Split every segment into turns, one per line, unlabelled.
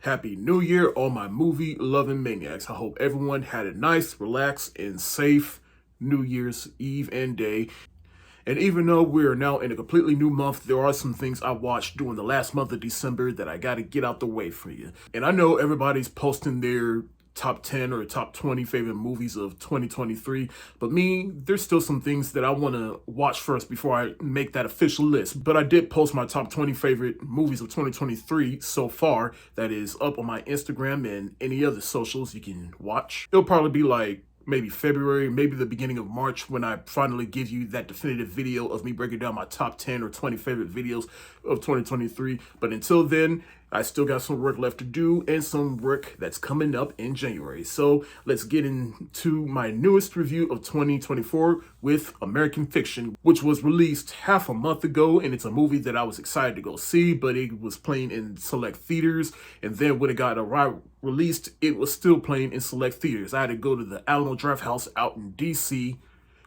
Happy New Year, all my movie-loving maniacs. I hope everyone had a nice, relaxed, and safe New Year's Eve and day. And even though we're now in a completely new month, there are some things I watched during the last month of December that I got to get out the way for you. And I know everybody's posting their top 10 or top 20 favorite movies of 2023, but me, there's still some things that I want to watch first before I make that official list. But I did post my top 20 favorite movies of 2023 so far. That is up on my Instagram and any other socials you can watch. It'll probably be like maybe February, maybe the beginning of March when I finally give you that definitive video of me breaking down my top 10 or 20 favorite videos of 2023. But until then, I still got some work left to do and some work that's coming up in January. So let's get into my newest review of 2024 with American Fiction, which was released half a month ago. And it's a movie that I was excited to go see, but it was playing in select theaters. And then when it got released, it was still playing in select theaters. I had to go to the Alamo Drafthouse out in DC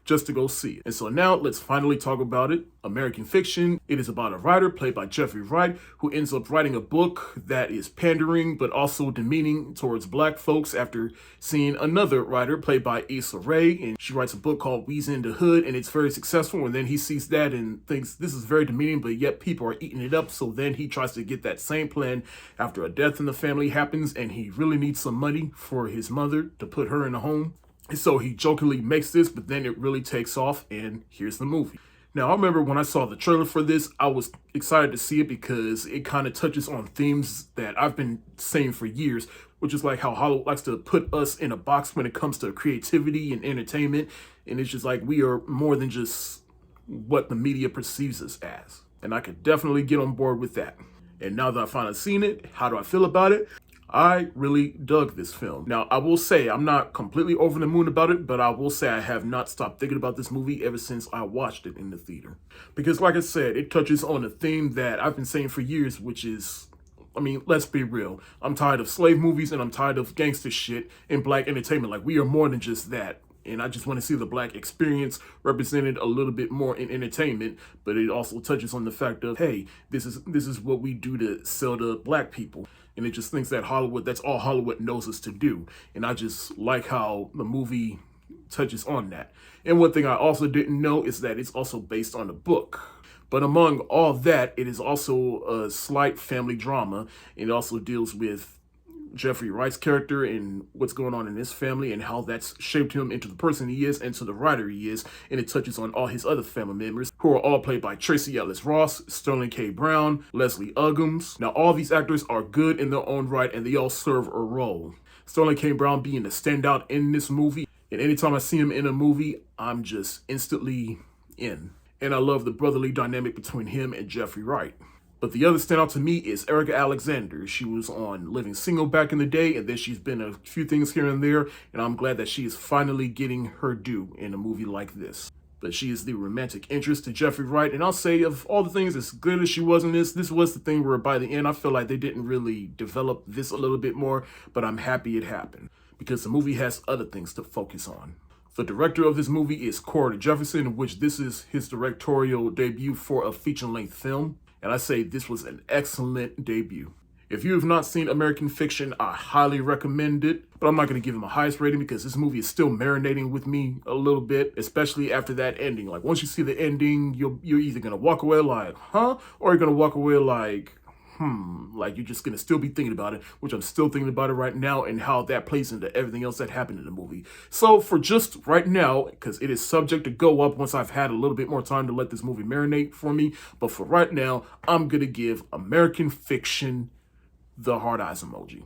just to go see it. And so now let's finally talk about it. American Fiction. It is about a writer played by Jeffrey Wright who ends up writing a book that is pandering but also demeaning towards black folks after seeing another writer played by Issa Rae, and she writes a book called We's in the Hood, and it's very successful, and then he sees that and thinks this is very demeaning, but yet people are eating it up. So then he tries to get that same plan after a death in the family happens and he really needs some money for his mother to put her in a home. So he jokingly makes this, but then it really takes off, and here's the movie. Now, I remember when I saw the trailer for this, I was excited to see it because it kind of touches on themes that I've been saying for years, which is like how Hollywood likes to put us in a box when it comes to creativity and entertainment. And it's just like we are more than just what the media perceives us as. And I could definitely get on board with that. And now that I've finally seen it, how do I feel about it? I really dug this film. Now, I will say I'm not completely over the moon about it, but I will say I have not stopped thinking about this movie ever since I watched it in the theater. Because like I said, it touches on a theme that I've been saying for years, which is, I mean, let's be real. I'm tired of slave movies and I'm tired of gangster shit in black entertainment. Like, we are more than just that. And I just want to see the black experience represented a little bit more in entertainment, but it also touches on the fact of, hey, this is what we do to sell to black people. And it just thinks that Hollywood, that's all Hollywood knows us to do. And I just like how the movie touches on that. And one thing I also didn't know is that it's also based on a book. But among all that, it is also a slight family drama. It also deals with Jeffrey Wright's character and what's going on in his family and how that's shaped him into the person he is and to the writer he is. And it touches on all his other family members, who are all played by Tracee Ellis Ross, Sterling K. Brown, Leslie Uggams. Now, all these actors are good in their own right and they all serve a role. Sterling K. Brown being the standout in this movie. And anytime I see him in a movie, I'm just instantly in. And I love the brotherly dynamic between him and Jeffrey Wright. But the other standout to me is Erica Alexander. She was on Living Single back in the day, and then she's been a few things here and there, and I'm glad that she is finally getting her due in a movie like this. But she is the romantic interest to Jeffrey Wright, and I'll say of all the things, as good as she was in this was the thing where by the end I feel like they didn't really develop this a little bit more, but I'm happy it happened, because the movie has other things to focus on. The director of this movie is Corey Jefferson, which this is his directorial debut for a feature-length film. And I say this was an excellent debut. If you have not seen American Fiction, I highly recommend it. But I'm not going to give him a highest rating because this movie is still marinating with me a little bit, especially after that ending. Like, once you see the ending, you're either going to walk away like, huh? Or you're going to walk away like, like you're just going to still be thinking about it, which I'm still thinking about it right now and how that plays into everything else that happened in the movie. So for just right now, because it is subject to go up once I've had a little bit more time to let this movie marinate for me, but for right now, I'm going to give American Fiction the hard eyes emoji.